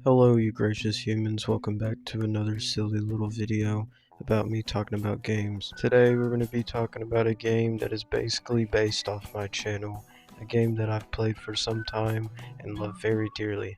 Hello you gracious humans, welcome back to another silly little video about me talking about games. Today we're going to be talking about a game that is basically based off my channel, a game that I've played for some time and love very dearly.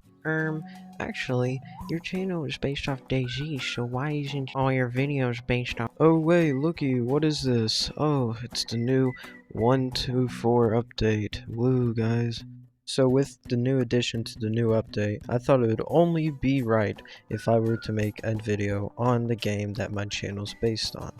Actually, your channel is based off Dayz, so why isn't all your videos based off— Oh wait, looky, what is this? Oh, it's the new 1.2.4 update. Woo guys. So with the new addition to the new update, I thought it would only be right if I were to make a video on the game that my channel's based on.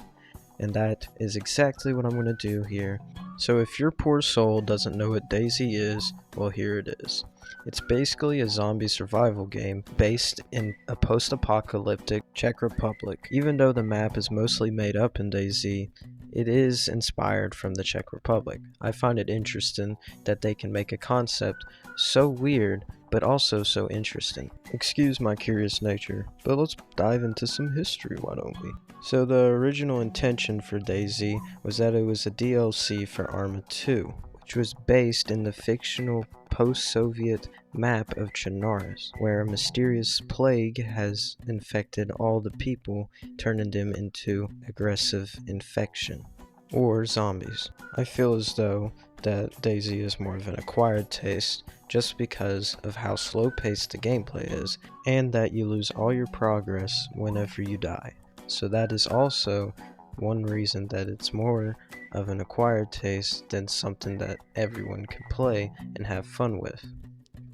And that is exactly what I'm going to do here. So if your poor soul doesn't know what Dayz is, well here it is. It's basically a zombie survival game based in a post-apocalyptic Czech Republic. Even though the map is mostly made up in Dayz, it is inspired from the Czech Republic. I find it interesting that they can make a concept so weird but also so interesting. Excuse my curious nature, but let's dive into some history, why don't we? So the original intention for Dayz was that it was a DLC for Arma 2, which was based in the fictional post-Soviet map of Chernarus, where a mysterious plague has infected all the people, turning them into aggressive infection, or zombies. I feel as though that Dayz is more of an acquired taste just because of how slow-paced the gameplay is, and that you lose all your progress whenever you die. So that is also one reason that it's more of an acquired taste than something that everyone can play and have fun with.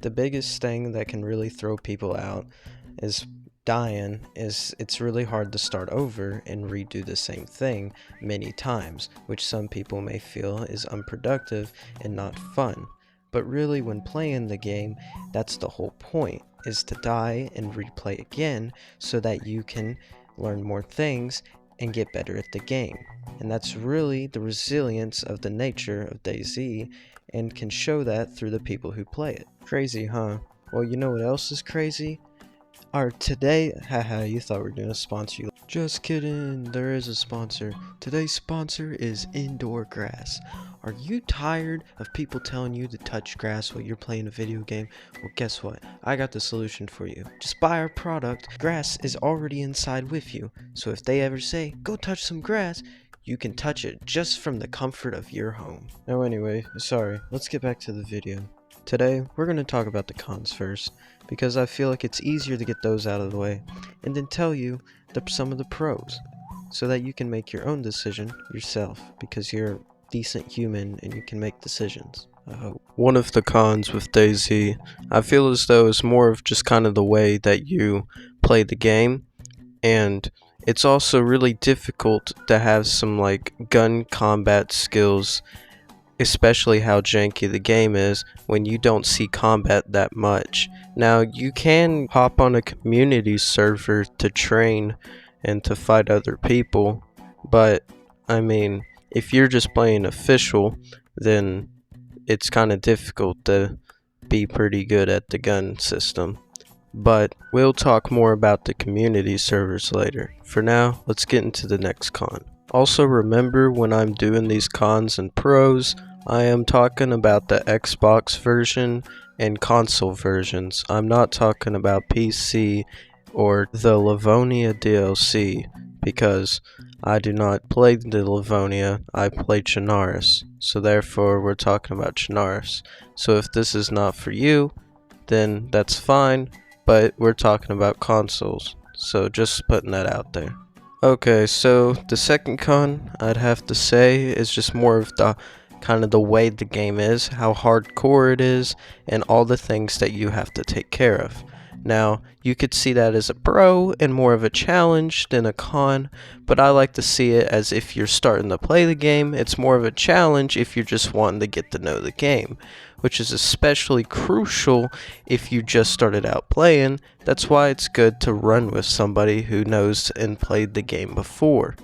The biggest thing that can really throw people out is dying. It's really hard to start over and redo the same thing many times, which some people may feel is unproductive and not fun. But really, when playing the game, that's the whole point, is to die and replay again so that you can learn more things and get better at the game. And that's really the resilience of the nature of Dayz, and can show that through the people who play it. Crazy, huh? Well, you know what else is crazy? You thought we were gonna sponsor you. Just kidding, there is a sponsor. Today's sponsor is Indoor Grass. Are you tired of people telling you to touch grass while you're playing a video game? Well, guess what? I got the solution for you. Just buy our product. Grass is already inside with you. So if they ever say, go touch some grass, you can touch it just from the comfort of your home. Now anyway, sorry, let's get back to the video. Today, we're going to talk about the cons first, because I feel like it's easier to get those out of the way, and then tell you some of the pros, so that you can make your own decision yourself, because you're a decent human and you can make decisions, I hope. One of the cons with Dayz, I feel as though it's more of just kind of the way that you play the game, and it's also really difficult to have some like gun combat skills, especially how janky the game is when you don't see combat that much. Now, you can hop on a community server to train and to fight other people, but I mean, if you're just playing official, then it's kind of difficult to be pretty good at the gun system. But we'll talk more about the community servers later. For now, let's get into the next con. Also remember, when I'm doing these cons and pros, I am talking about the Xbox version and console versions. I'm not talking about PC or the Livonia DLC, because I do not play the Livonia, I play Chernarus. So therefore we're talking about Chernarus. So if this is not for you, then that's fine, but we're talking about consoles. So just putting that out there. Okay, so the second con I'd have to say is just more of the kind of the way the game is, how hardcore it is, and all the things that you have to take care of. Now, you could see that as a pro and more of a challenge than a con, but I like to see it as if you're starting to play the game, it's more of a challenge if you're just wanting to get to know the game, which is especially crucial if you just started out playing. That's why it's good to run with somebody who knows and played the game before.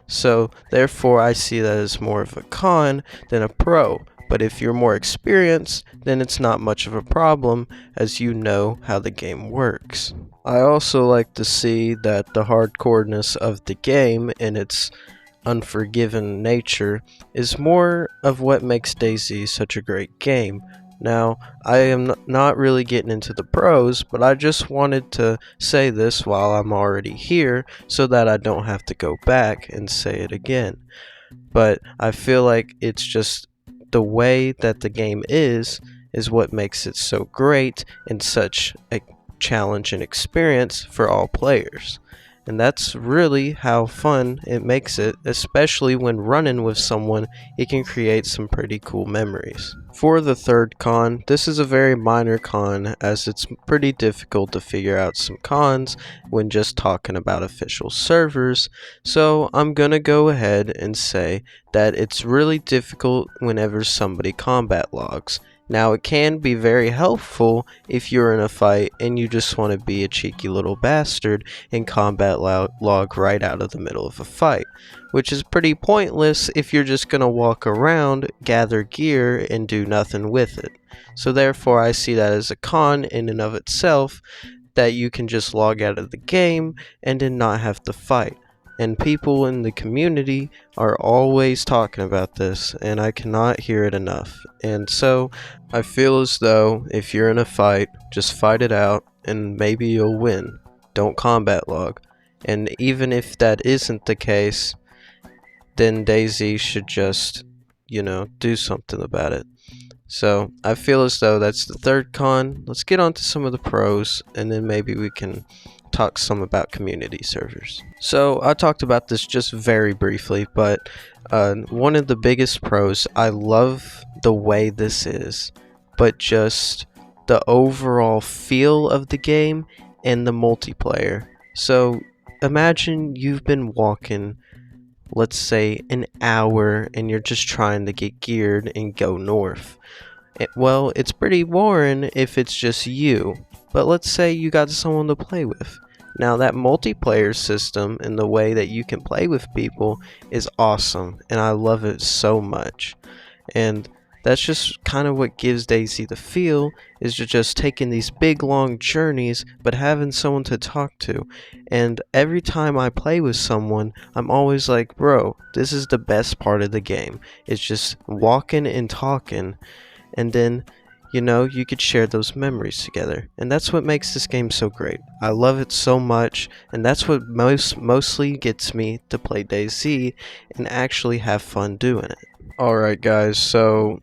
So therefore I see that as more of a con than a pro. But if you're more experienced, then it's not much of a problem, as you know how the game works. I also like to see that the hardcoreness of the game and its unforgiving nature is more of what makes Dayz such a great game, Now, I am not really getting into the pros, but I just wanted to say this while I'm already here so that I don't have to go back and say it again. But I feel like it's just the way that the game is what makes it so great and such a challenge and experience for all players. And that's really how fun it makes it, especially when running with someone, it can create some pretty cool memories. For the third con, this is a very minor con as it's pretty difficult to figure out some cons when just talking about official servers, so I'm gonna go ahead and say that it's really difficult whenever somebody combat logs. Now, it can be very helpful if you're in a fight and you just want to be a cheeky little bastard and combat log right out of the middle of a fight, which is pretty pointless if you're just going to walk around, gather gear, and do nothing with it. So therefore, I see that as a con in and of itself, that you can just log out of the game and then not have to fight. And people in the community are always talking about this, and I cannot hear it enough. And so, I feel as though if you're in a fight, just fight it out, and maybe you'll win. Don't combat log. And even if that isn't the case, then Dayz should just, do something about it. So, I feel as though that's the third con. Let's get on to some of the pros, and then maybe we can talk some about community servers. So I talked about this just very briefly, but one of the biggest pros, I love the way this is, but just the overall feel of the game and the multiplayer. So imagine you've been walking, let's say an hour, and you're just trying to get geared and go north. Well, it's pretty boring if it's just you, but let's say you got someone to play with. Now, that multiplayer system and the way that you can play with people is awesome, and I love it so much. And that's just kind of what gives Dayz the feel, is just taking these big long journeys, but having someone to talk to. And every time I play with someone, I'm always like, bro, this is the best part of the game. It's just walking and talking, and then you could share those memories together. And that's what makes this game so great. I love it so much, and that's what mostly gets me to play Dayz and actually have fun doing it. Alright guys, so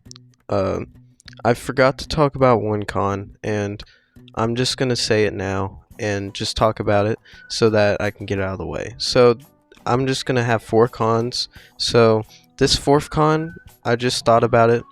I forgot to talk about one con, and I'm just gonna say it now and just talk about it so that I can get it out of the way. So I'm just gonna have 4 cons. So this 4th con, I just thought about it,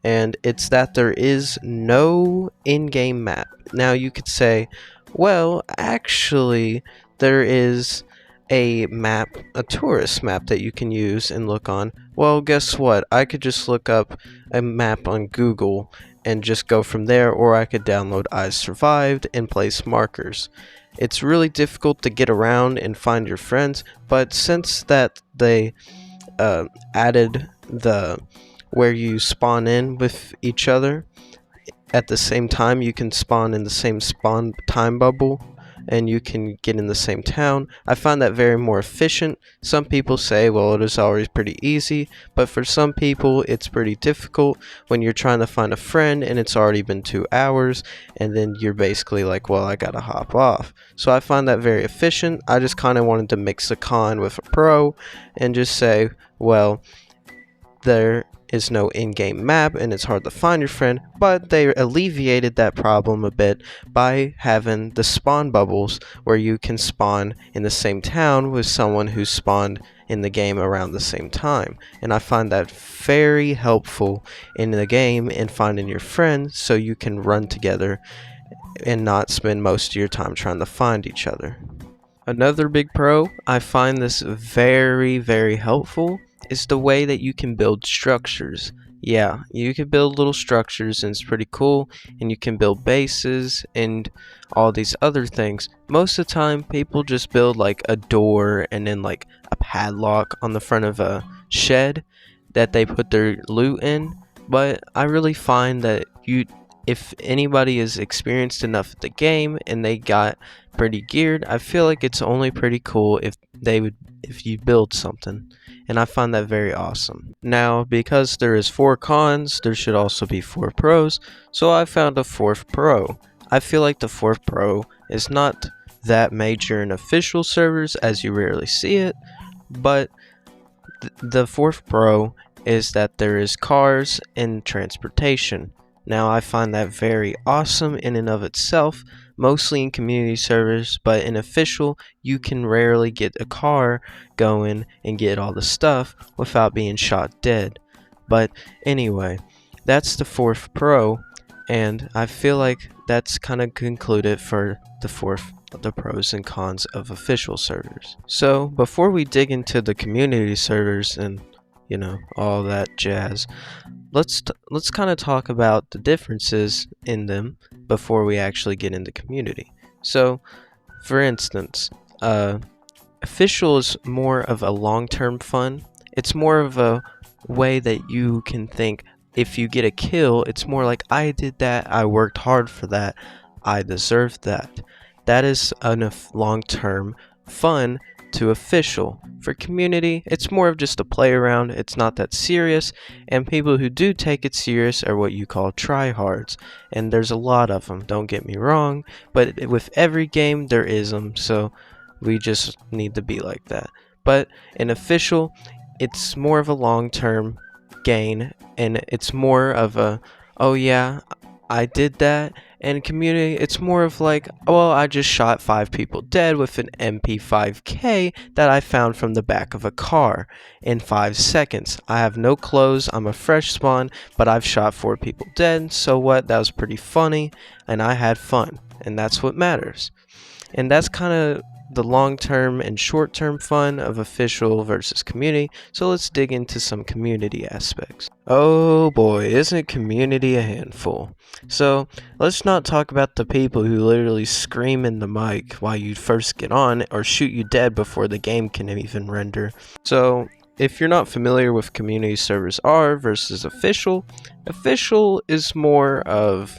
and it's that there is no in-game map. Now you could say, well, actually there is a map, a tourist map that you can use and look on. Well, guess what? I could just look up a map on Google and just go from there, or I could download I Survived and place markers. It's really difficult to get around and find your friends, but since that they added the where you spawn in with each other at the same time, you can spawn in the same spawn time bubble and you can get in the same town. I find that very more efficient. Some people say, well, it is always pretty easy, but for some people it's pretty difficult when you're trying to find a friend and it's already been 2 hours, and then you're basically like, well, I gotta hop off. So I find that very efficient. I just kind of wanted to mix a con with a pro and just say, well, there is no in-game map and it's hard to find your friend, but they alleviated that problem a bit by having the spawn bubbles where you can spawn in the same town with someone who spawned in the game around the same time. And I find that very helpful in the game in finding your friends so you can run together and not spend most of your time trying to find each other. Another big pro, I find this very, very helpful, is the way that you can build structures. Yeah, you can build little structures and it's pretty cool, and you can build bases and all these other things. Most of the time people just build like a door and then like a padlock on the front of a shed that they put their loot in, but I really find that if anybody is experienced enough at the game and they got pretty geared. I feel like it's only pretty cool if you build something, and I find that very awesome. Now, because there is 4 cons, there should also be 4 pros, so I found a 4th pro. I feel like the 4th pro is not that major in official servers, as you rarely see it, but the 4th pro is that there is cars and transportation. Now, I find that very awesome in and of itself, mostly in community servers, but in official, you can rarely get a car going and get all the stuff without being shot dead. But anyway, that's the 4th pro, and I feel like that's kind of concluded for the pros and cons of official servers. So before we dig into the community servers and all that jazz, let's kind of talk about the differences in them before we actually get into community. So for instance, official is more of a long-term fun. It's more of a way that you can think, if you get a kill, it's more like, I did that, I worked hard for that, I deserved that. That is enough long-term fun to official. For community, it's more of just a play around. It's not that serious, and people who do take it serious are what you call tryhards, and there's a lot of them, don't get me wrong, but with every game there is them, so we just need to be like that. But in official, it's more of a long-term gain, and it's more of a, oh yeah, I did that. And community, it's more of like, well, I just shot 5 people dead with an MP5K that I found from the back of a car in 5 seconds. I have no clothes, I'm a fresh spawn, but I've shot 4 people dead, so what, that was pretty funny, and I had fun, and that's what matters. And that's kind of the long-term and short-term fun of official versus community, so let's dig into some community aspects. Oh boy, isn't community a handful. So let's not talk about the people who literally scream in the mic while you first get on, or shoot you dead before the game can even render. So if you're not familiar with community servers are versus official is more of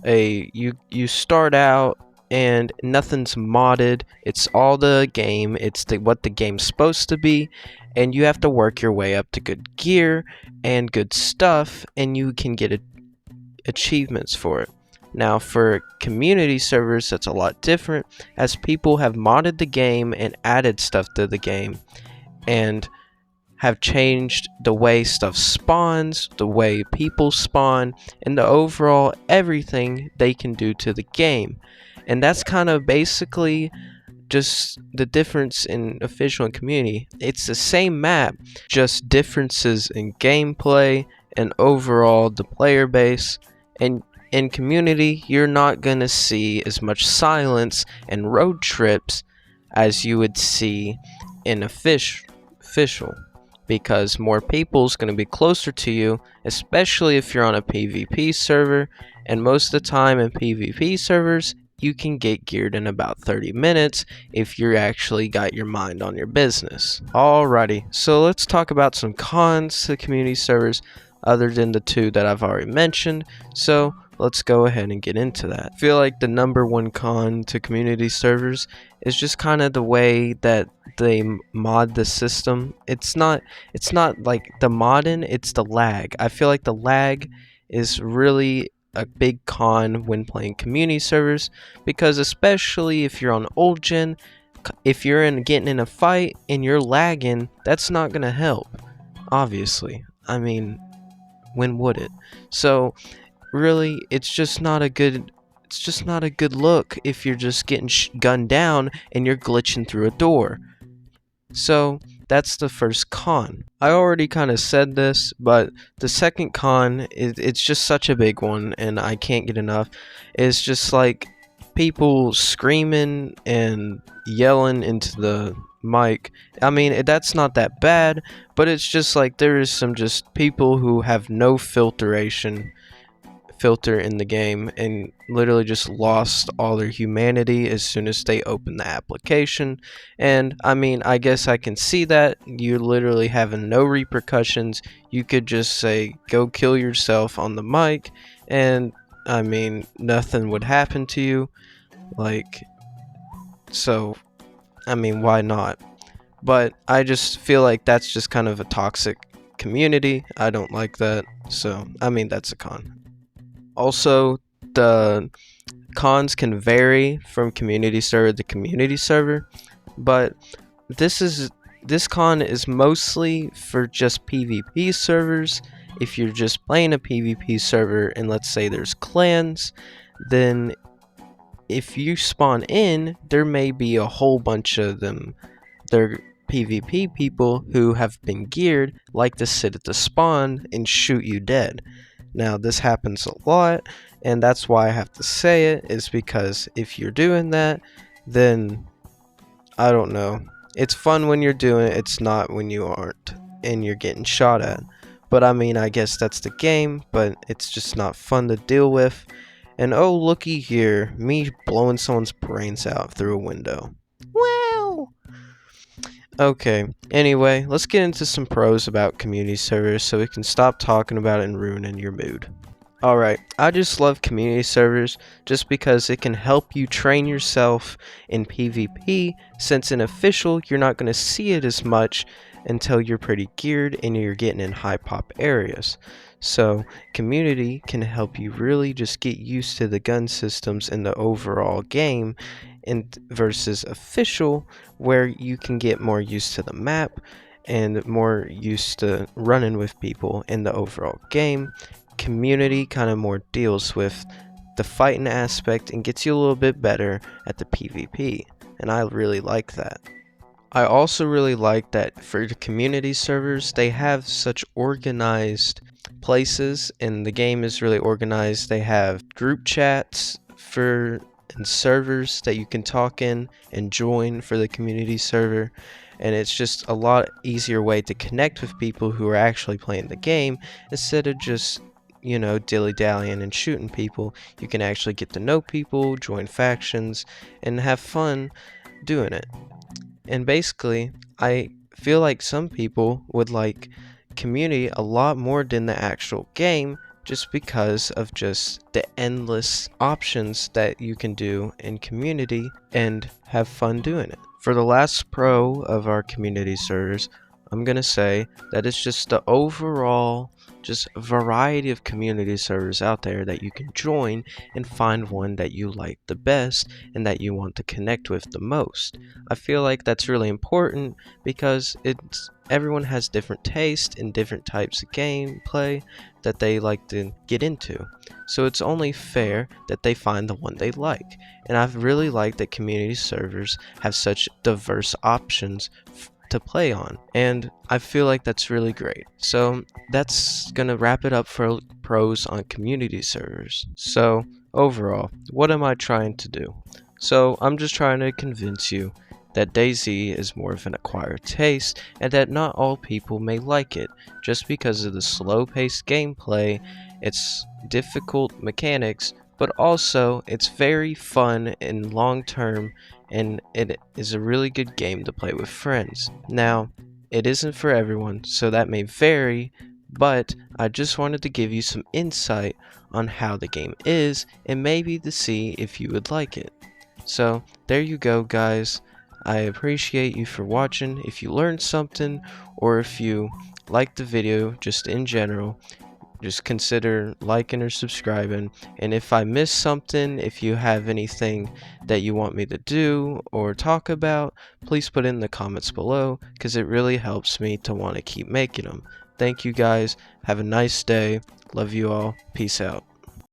a, you start out and nothing's modded, it's all the game, it's what the game's supposed to be, and you have to work your way up to good gear and good stuff, and you can get achievements for it. Now for community servers, that's a lot different, as people have modded the game and added stuff to the game, and have changed the way stuff spawns, the way people spawn, and the overall everything they can do to the game. And that's kind of basically just the difference in official and community. It's the same map, just differences in gameplay and overall the player base. And in community, you're not gonna see as much silence and road trips as you would see in official, because more people's gonna be closer to you, especially if you're on a PvP server. And most of the time in PvP servers, you can get geared in about 30 minutes if you actually got your mind on your business. Alrighty, so let's talk about some cons to community servers other than the 2 that I've already mentioned. So let's go ahead and get into that. I feel like the number 1 con to community servers is just kind of the way that they mod the system. It's not like the modding, it's the lag. I feel like the lag is really a big con when playing community servers, because especially if you're on old gen, if you're getting in a fight and you're lagging, that's not gonna help, obviously. I mean, when would it? So really, it's just not a good look if you're just getting gunned down and you're glitching through a door. So that's the first con. I already kind of said this, but the second con, it's just such a big one, and I can't get enough. It's just like people screaming and yelling into the mic. I mean, that's not that bad, but it's just like there is some just people who have no filter in the game and literally just lost all their humanity as soon as they open the application. And I mean, I guess I can see that. You're literally having no repercussions. You could just say, go kill yourself on the mic, and I mean, nothing would happen to you. Like, So, I mean, why not? But I just feel like that's just kind of a toxic community. I don't like that. So, I mean, that's a con. Also, the cons can vary from community server to community server, but this con is mostly for just PvP servers. If you're just playing a PvP server and let's say there's clans, then if you spawn in, there may be a whole bunch of them. They're PvP people who have been geared, like to sit at the spawn and shoot you dead. Now, this happens a lot, and that's why I have to say it, is because if you're doing that, then I don't know. It's fun when you're doing it, it's not when you aren't and you're getting shot at. But I mean, I guess that's the game, but it's just not fun to deal with. And oh, looky here, me blowing someone's brains out through a window. Wow! Okay, anyway, let's get into some pros about community servers so we can stop talking about it and ruining your mood. Alright, I just love community servers just because it can help you train yourself in PvP, since in official you're not going to see it as much until you're pretty geared and you're getting in high pop areas. So community can help you really just get used to the gun systems in the overall game, and versus official where you can get more used to the map and more used to running with people in the overall game. Community kind of more deals with the fighting aspect and gets you a little bit better at the PvP, and I really like that. I also really like that for the community servers, they have such organized places, and the game is really organized. They have group chats and servers that you can talk in and join for the community server, and it's just a lot easier way to connect with people who are actually playing the game instead of just, you know, dilly-dallying and shooting people. You can actually get to know people, join factions, and have fun doing it. And basically, I feel like some people would like community a lot more than the actual game, just because of just the endless options that you can do in community and have fun doing it. For the last pro of our community servers, I'm gonna say that it's just the overall just variety of community servers out there that you can join and find one that you like the best and that you want to connect with the most. I feel like that's really important because everyone has different taste and different types of gameplay that they like to get into. So it's only fair that they find the one they like. And I've really liked that community servers have such diverse options to play on, and I feel like that's really great. So that's gonna wrap it up for pros on community servers. So overall, what am I trying to do? So I'm just trying to convince you that Dayz is more of an acquired taste and that not all people may like it just because of the slow-paced gameplay, its difficult mechanics, but also it's very fun and long-term, and it is a really good game to play with friends. Now, it isn't for everyone, so that may vary, but I just wanted to give you some insight on how the game is and maybe to see if you would like it. So, there you go, guys. I appreciate you for watching. If you learned something, or if you liked the video just in general, just consider liking or subscribing. And if I missed something, if you have anything that you want me to do or talk about, please put it in the comments below, because it really helps me to want to keep making them. Thank you guys. Have a nice day. Love you all. Peace out.